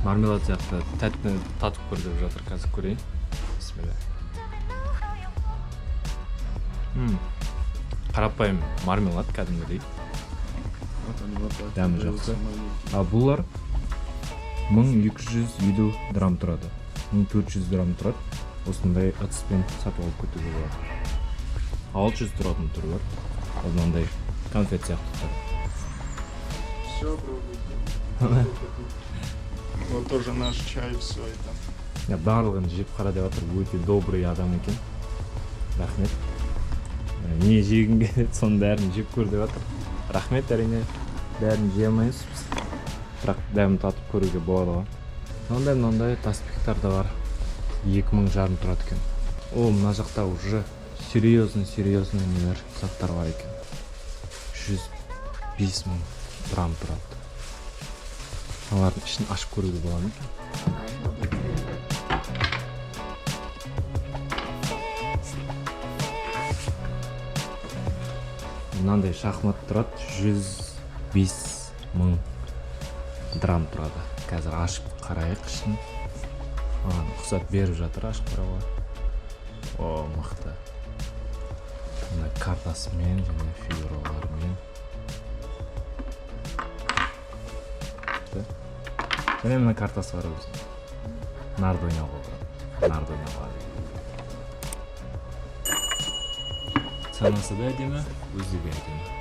Marmelad сияқты тәттіні татып көр деп жатыр, қазір көрейін. Бисмилля. Қарапайым мармелад кәдімгідей. Дәмі жақсы. Бұлар 1250 драм тұрады. 1400 драм тұрады. Осындай ыдыспен сатып алып кетуге болады. 600 тұратын түрі бар. Мынандай конфет сияқты тұрады. Все, пробуйте. Вот тоже наш чай, все это. Барлығын жеп қара деп жатыр, өте добрый адам екен. Рахмет. Не жегің келеді, соның бәрін жеп көр деп жатыр. Рахмет, әрине. Бәрін жей алмаймыз біз. Бірақ дәмін татып көруге болады. Мынандай таспиктар да бар. 2500 тұрады екен. О, мына жақта уже серьезный нелер заттар бар екен. 105 мың драм тұрады. Олардың ішін ашып көруге болады екен. Мынандай шахмат тұрады, 105 мың драм тұрады. Қазір ашып қарайық ішін. Құсат беріп жатыр ашып қарауға. О, мықты. Мына картасымен және фигураларымен. Және мына картасы бар өзі. Нарды ойнауға болады. Санасы да әдемі, өзі де әдемі.